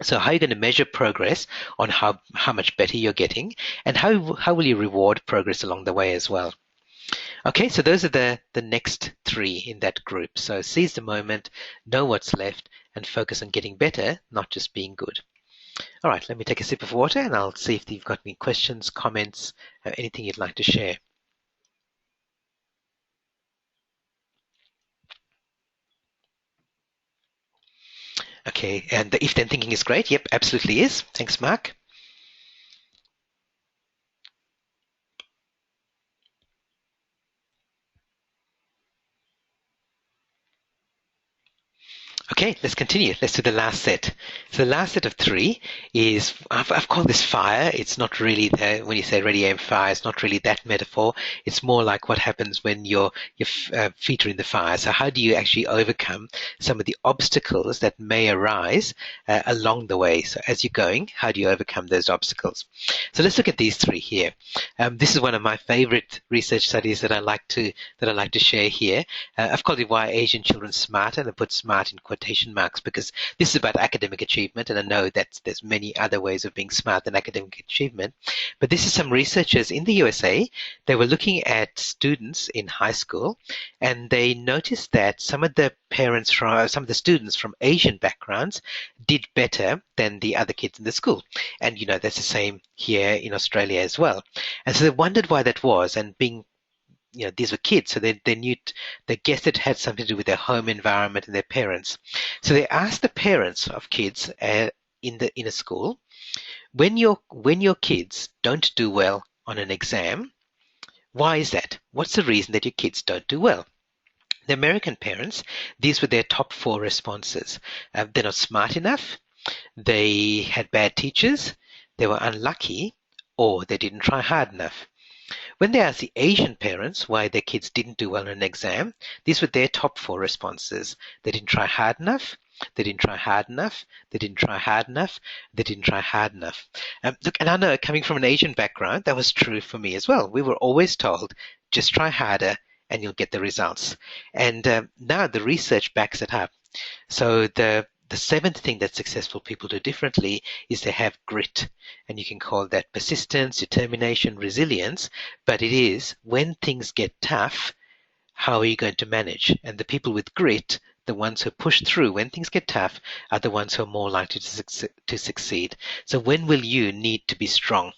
So how are you going to measure progress on how much better you're getting, and how will you reward progress along the way as well? Okay, so those are the next three in that group. So seize the moment, know what's left, and focus on getting better, not just being good. All right, let me take a sip of water and I'll see if you've got any questions, comments, anything you'd like to share. Okay, and the if-then thinking is great. Yep, absolutely is. Thanks, Mark. Okay, let's continue. Let's do the last set. So the last set of three is, I've called this fire. It's not really when you say ready, aim, fire, it's not really that metaphor. It's more like what happens when your feet are in the fire. So how do you actually overcome some of the obstacles that may arise along the way? So as you're going, how do you overcome those obstacles? So let's look at these three here. This is one of my favorite research studies that I like to share here. I've called it Why Asian Children Smarter, and I put smart in quotation marks because this is about academic achievement, and I know that there's many other ways of being smart than academic achievement. But this is some researchers in the USA. They were looking at students in high school, and they noticed that some of the students from Asian backgrounds did better than the other kids in the school. And that's the same here in Australia as well. And so they wondered why that was, and being these were kids, so they guessed it had something to do with their home environment and their parents. So they asked the parents of kids in a school, when your kids don't do well on an exam, why is that? What's the reason that your kids don't do well? The American parents, these were their top 4 responses. They're not smart enough, they had bad teachers, they were unlucky, or they didn't try hard enough. When they asked the Asian parents why their kids didn't do well in an exam, these were their top 4 responses. They didn't try hard enough, they didn't try hard enough, they didn't try hard enough, they didn't try hard enough. Look, and I know coming from an Asian background, that was true for me as well. We were always told, just try harder and you'll get the results. And now the research backs it up. So the 7th thing that successful people do differently is they have grit. And you can call that persistence, determination, resilience. But it is when things get tough, how are you going to manage? And the people with grit, the ones who push through when things get tough, are the ones who are more likely to succeed. So when will you need to be strong?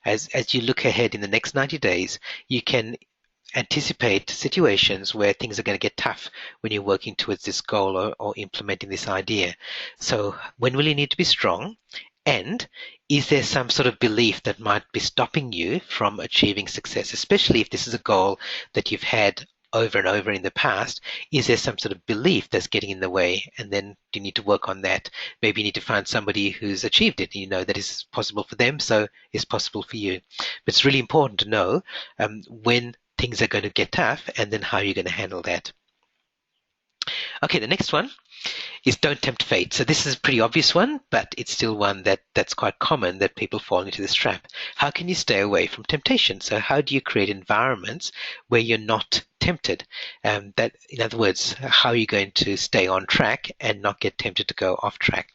As you look ahead in the next 90 days, you can anticipate situations where things are going to get tough when you're working towards this goal or implementing this idea. So when will you need to be strong? And is there some sort of belief that might be stopping you from achieving success, especially if this is a goal that you've had over and over in the past? Is there some sort of belief that's getting in the way? And then you need to work on that. Maybe you need to find somebody who's achieved it, that is possible for them, so it's possible for you. But it's really important to know when things are going to get tough, and then how you're going to handle that. Okay, the next one is don't tempt fate. So this is a pretty obvious one, but it's still one that's quite common, that people fall into this trap. How can you stay away from temptation? So how do you create environments where you're not tempted? That, in other words, how are you going to stay on track and not get tempted to go off track?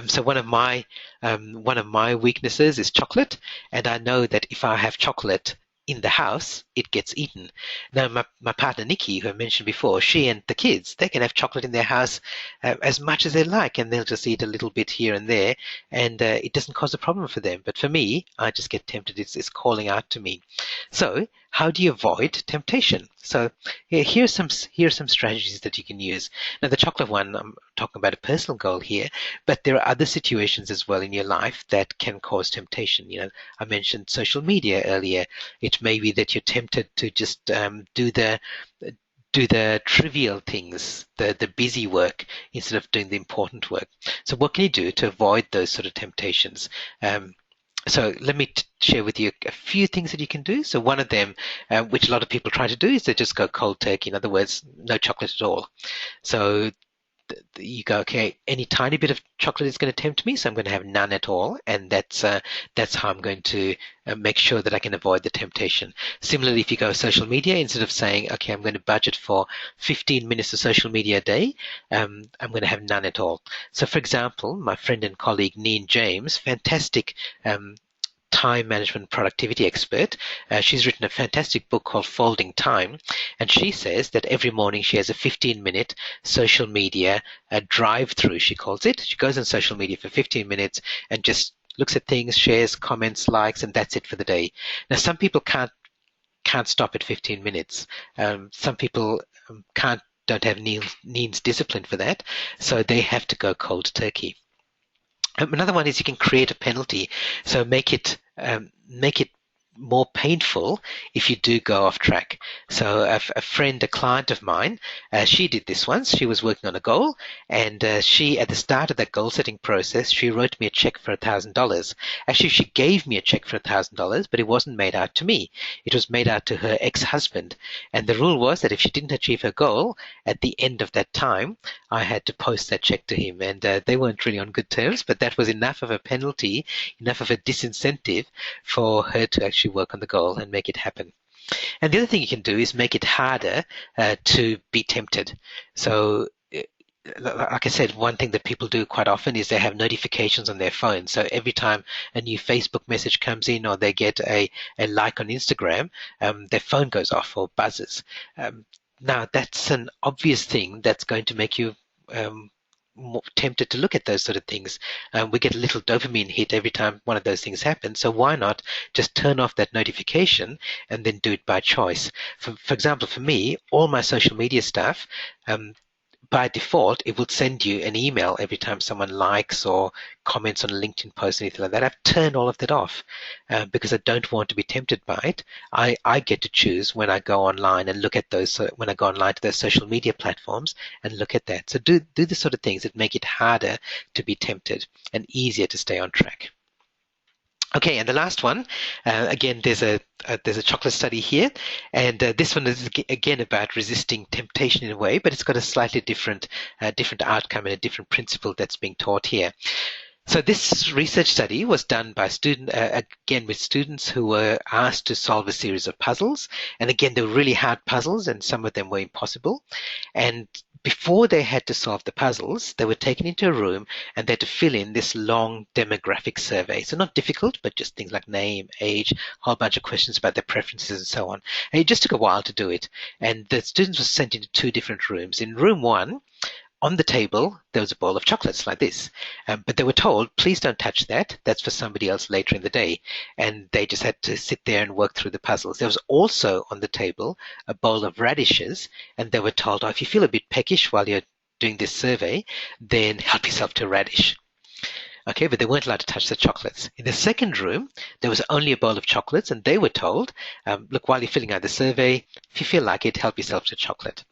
So one of my weaknesses is chocolate, and I know that if I have chocolate in the house, it gets eaten. Now, my partner Nikki, who I mentioned before, she and the kids, they can have chocolate in their house as much as they like, and they'll just eat a little bit here and there, and it doesn't cause a problem for them. But for me, I just get tempted. It's calling out to me. So how do you avoid temptation? So here's some strategies that you can use. Now, the chocolate one, I'm talking about a personal goal here, but there are other situations as well in your life that can cause temptation. I mentioned social media earlier. It may be that you're tempted to just do the trivial things, the busy work, instead of doing the important work. So what can you do to avoid those sort of temptations? So let me share with you a few things that you can do. So one of them, which a lot of people try to do, is they just go cold turkey. In other words, no chocolate at all. So you go, okay, any tiny bit of chocolate is going to tempt me, so I'm going to have none at all, and that's how I'm going to make sure that I can avoid the temptation. Similarly, if you go social media, instead of saying, okay, I'm going to budget for 15 minutes of social media a day, I'm going to have none at all. So, for example, my friend and colleague Neen James, fantastic time management productivity expert. She's written a fantastic book called Folding Time, and she says that every morning she has a 15-minute social media drive-through, she calls it. She goes on social media for 15 minutes and just looks at things, shares, comments, likes, and that's it for the day. Now, some people can't stop at 15 minutes. Some people don't have Neen's discipline for that, so they have to go cold turkey. Another one is you can create a penalty, so make it more painful if you do go off track. So a friend, a client of mine, she did this once. She was working on a goal, and she, at the start of that goal setting process, she wrote me a check for $1,000. Actually, she gave me a check for $1,000, but it wasn't made out to me. It was made out to her ex-husband. And the rule was that if she didn't achieve her goal at the end of that time, I had to post that check to him. And they weren't really on good terms, but that was enough of a penalty, enough of a disincentive for her to actually work on the goal and make it happen. And the other thing you can do is make it harder to be tempted. So like I said, one thing that people do quite often is they have notifications on their phone. So every time a new Facebook message comes in or they get a like on Instagram, their phone goes off or buzzes. Now, that's an obvious thing that's going to make you more tempted to look at those sort of things. We get a little dopamine hit every time one of those things happens. So why not just turn off that notification and then do it by choice? For example, for me, all my social media stuff, by default, it will send you an email every time someone likes or comments on a LinkedIn post or anything like that. I've turned all of that off because I don't want to be tempted by it. I get to choose when I go online and look at those, when I go online to those social media platforms and look at that. So do the sort of things that make it harder to be tempted and easier to stay on track. Okay, and the last one, again, there's a chocolate study here, and this one is again about resisting temptation in a way, but it's got a slightly different outcome and a different principle that's being taught here. So this research study was done by again with students who were asked to solve a series of puzzles, and again they were really hard puzzles, and some of them were impossible. And before they had to solve the puzzles, they were taken into a room and they had to fill in this long demographic survey. So not difficult, but just things like name, age, a whole bunch of questions about their preferences and so on. And it just took a while to do it. And the students were sent into two different rooms. In room one, on the table, there was a bowl of chocolates like this. But they were told, please don't touch that. That's for somebody else later in the day. And they just had to sit there and work through the puzzles. There was also on the table a bowl of radishes. And they were told, if you feel a bit peckish while you're doing this survey, then help yourself to a radish. Okay, but they weren't allowed to touch the chocolates. In the second room, there was only a bowl of chocolates, and they were told, look, while you're filling out the survey, if you feel like it, help yourself to chocolate.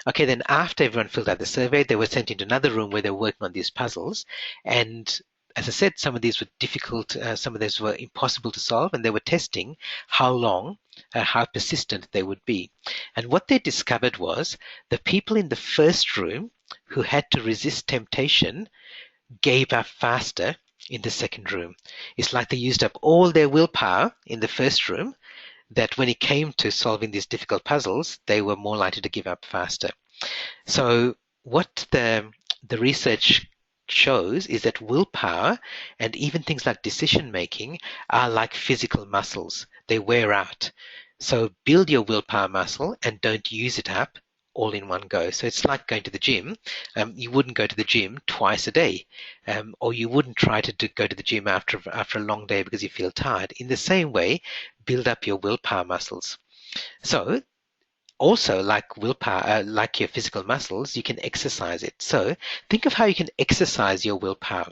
Okay, then after everyone filled out the survey, they were sent into another room where they were working on these puzzles. And as I said, some of these were difficult, some of these were impossible to solve, and they were testing how long, how persistent they would be. And what they discovered was the people in the first room who had to resist temptation gave up faster in the second room. It's like they used up all their willpower in the first room, that when it came to solving these difficult puzzles, they were more likely to give up faster. So what the research shows is that willpower and even things like decision making are like physical muscles. They wear out. So build your willpower muscle and don't use it up all in one go. So it's like going to the gym. You wouldn't go to the gym twice a day, or you wouldn't try to go to the gym after a long day because you feel tired. In the same way, build up your willpower muscles. So also, like willpower, like your physical muscles, you can exercise it. So think of how you can exercise your willpower.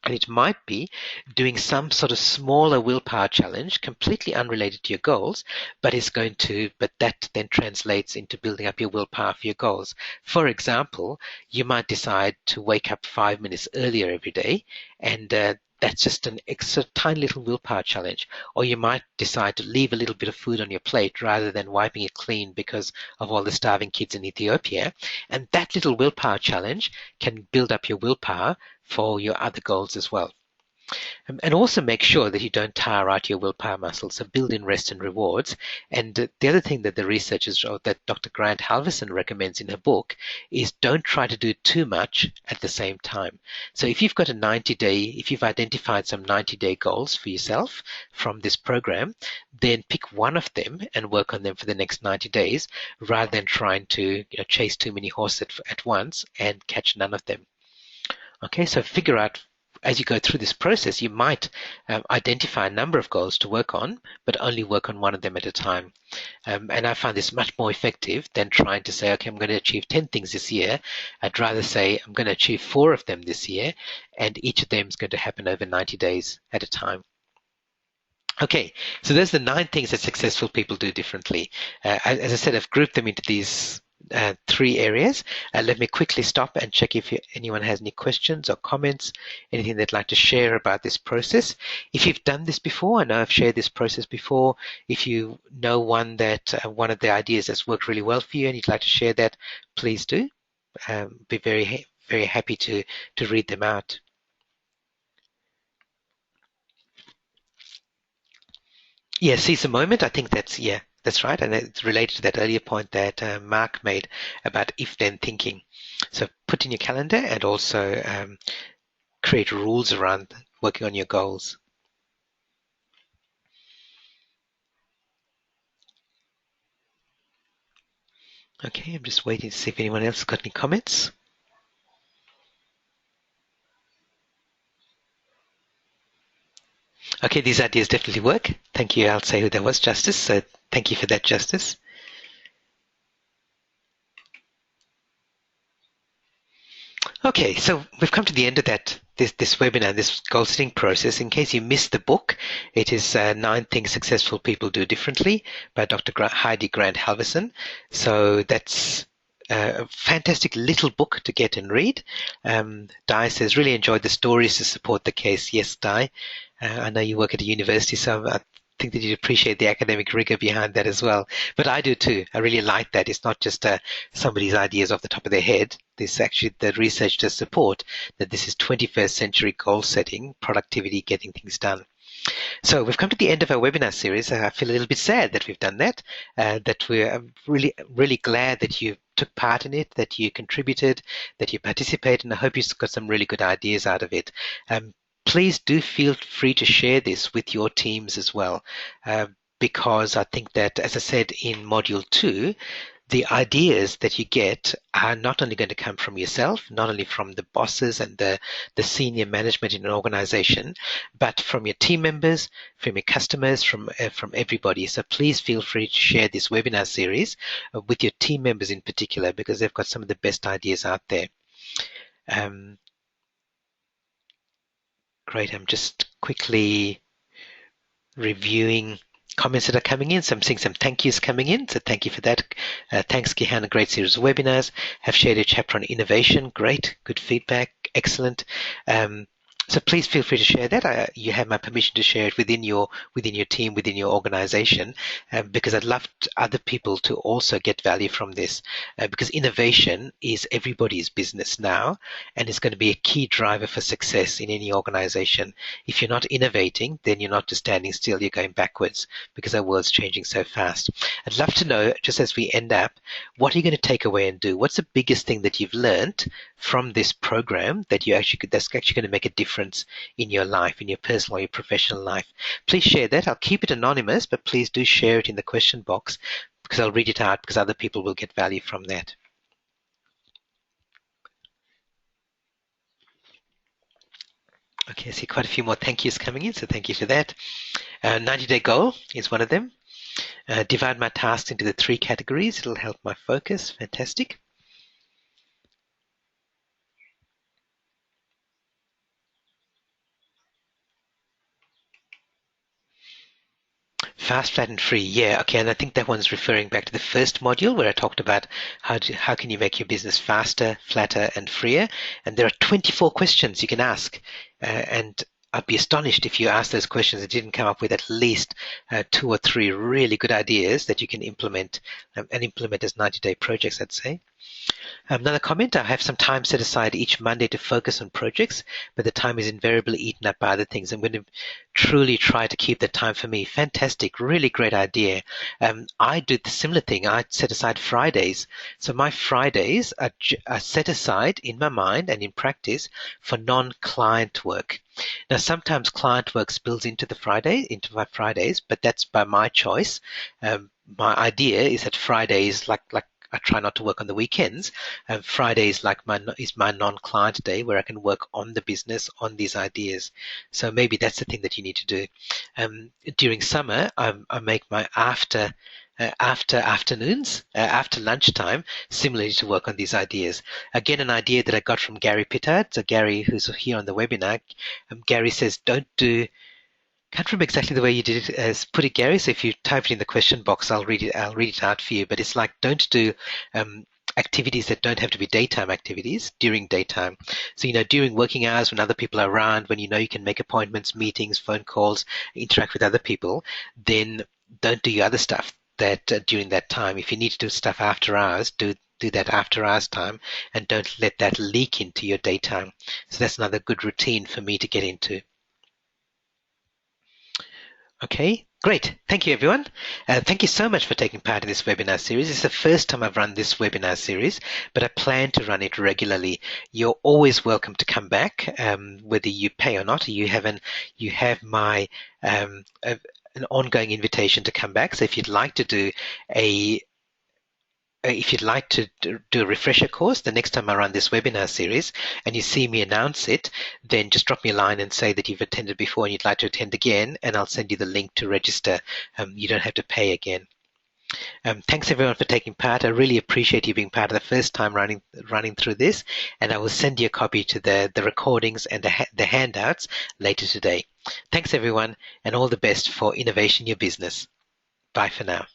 And it might be doing some sort of smaller willpower challenge, completely unrelated to your goals, but that then translates into building up your willpower for your goals. For example, you might decide to wake up 5 minutes earlier every day, and that's just an extra tiny little willpower challenge. Or you might decide to leave a little bit of food on your plate rather than wiping it clean because of all the starving kids in Ethiopia. And that little willpower challenge can build up your willpower for your other goals as well. And also make sure that you don't tire out your willpower muscles. So build in rest and rewards. And the other thing that the researchers, or that Dr. Grant Halverson recommends in her book, is don't try to do too much at the same time. So if you've got if you've identified some 90-day goals for yourself from this program, then pick one of them and work on them for the next 90 days rather than trying to chase too many horses at once and catch none of them. Okay, so figure out, as you go through this process, you might identify a number of goals to work on, but only work on one of them at a time. And I find this much more effective than trying to say, okay, I'm going to achieve 10 things this year. I'd rather say I'm going to achieve 4 of them this year, and each of them is going to happen over 90 days at a time. Okay, so there's the 9 things that successful people do differently. As I said, I've grouped them into these 3 areas. Let me quickly stop and check if anyone has any questions or comments, anything they'd like to share about this process. If you've done this before, I know I've shared this process before. If you know one of the ideas that's worked really well for you and you'd like to share that, please do. Be very, very happy to read them out. Yeah, seize the moment. I think that's right, and it's related to that earlier point that Mark made about if-then thinking. So put in your calendar and also create rules around working on your goals. Okay, I'm just waiting to see if anyone else has got any comments. Okay, these ideas definitely work. Thank you. I'll say who that was, Justice. So thank you for that, Justice. Okay, so we've come to the end of this webinar, this goal setting process. In case you missed the book, it is 9 Things Successful People Do Differently by Dr. Heidi Grant Halverson. So that's a fantastic little book to get and read. Di says, really enjoyed the stories to support the case. Yes, Di. I know you work at a university, so I think that you'd appreciate the academic rigor behind that as well. But I do too. I really like that. It's not just somebody's ideas off the top of their head. This actually, the research does support that this is 21st century goal setting, productivity, getting things done. So we've come to the end of our webinar series. I feel a little bit sad that we've done that, that we're really, really glad that you took part in it, that you contributed, that you participated, and I hope you got some really good ideas out of it. Please do feel free to share this with your teams as well, because I think that, as I said in Module 2, the ideas that you get are not only going to come from yourself, not only from the bosses and the senior management in an organization, but from your team members, from your customers, from everybody. So please feel free to share this webinar series with your team members in particular, because they've got some of the best ideas out there. Great. I'm just quickly reviewing comments that are coming in. So I'm seeing some thank yous coming in. So thank you for that. Thanks, Gihan. A great series of webinars. Have shared a chapter on innovation. Great. Good feedback. Excellent. So please feel free to share that. You have my permission to share it within your team, within your organization, because I'd love other people to also get value from this, because innovation is everybody's business now, and it's going to be a key driver for success in any organization. If you're not innovating, then you're not just standing still, you're going backwards, because our world's changing so fast. I'd love to know, just as we end up, what are you going to take away and do? What's the biggest thing that you've learned from this program that's actually going to make a difference in your life, in your personal or your professional life? Please share that. I'll keep it anonymous, but please do share it in the question box, because I'll read it out, because other people will get value from that. Okay, I see quite a few more thank yous coming in, so thank you for that. 90-day goal is one of them. Divide my tasks into the 3 categories. It'll help my focus. Fantastic. Fast, flat, and free. Yeah, okay, and I think that one's referring back to the first module where I talked about how can you make your business faster, flatter, and freer. And there are 24 questions you can ask, and I'd be astonished if you asked those questions and didn't come up with at least 2 or 3 really good ideas that you can implement and implement as 90-day projects, I'd say. Another comment, I have some time set aside each Monday to focus on projects, but the time is invariably eaten up by other things. I'm going to truly try to keep that time for me. Fantastic, really great idea. I do the similar thing. I set aside Fridays. So my Fridays are set aside in my mind and in practice for non-client work. Now, sometimes client work spills into my Fridays, but that's by my choice. My idea is that Fridays, like I try not to work on the weekends. Fridays is my non-client day where I can work on the business, on these ideas. So maybe that's the thing that you need to do. During summer, I make my after afternoons, after lunchtime, similarly to work on these ideas. Again, an idea that I got from Gary Pittard. So Gary, who's here on the webinar, Gary says, can't remember exactly the way you did it as put it, Gary. So if you type it in the question box, I'll read it out for you. But it's like, don't do activities that don't have to be daytime activities during daytime. So, during working hours when other people are around, when you can make appointments, meetings, phone calls, interact with other people, then don't do your other stuff that during that time. If you need to do stuff after hours, do that after hours time, and don't let that leak into your daytime. So that's another good routine for me to get into. Okay, great. Thank you, everyone. Thank you so much for taking part in this webinar series. It's the first time I've run this webinar series, but I plan to run it regularly. You're always welcome to come back, whether you pay or not. You have my an ongoing invitation to come back. So if you'd like to do a refresher course the next time I run this webinar series and you see me announce it, then just drop me a line and say that you've attended before and you'd like to attend again, and I'll send you the link to register. You don't have to pay again. Thanks everyone for taking part. I really appreciate you being part of the first time running through this, and I will send you a copy to the recordings and the handouts later today. Thanks everyone, and all the best for innovation in your business. Bye for now.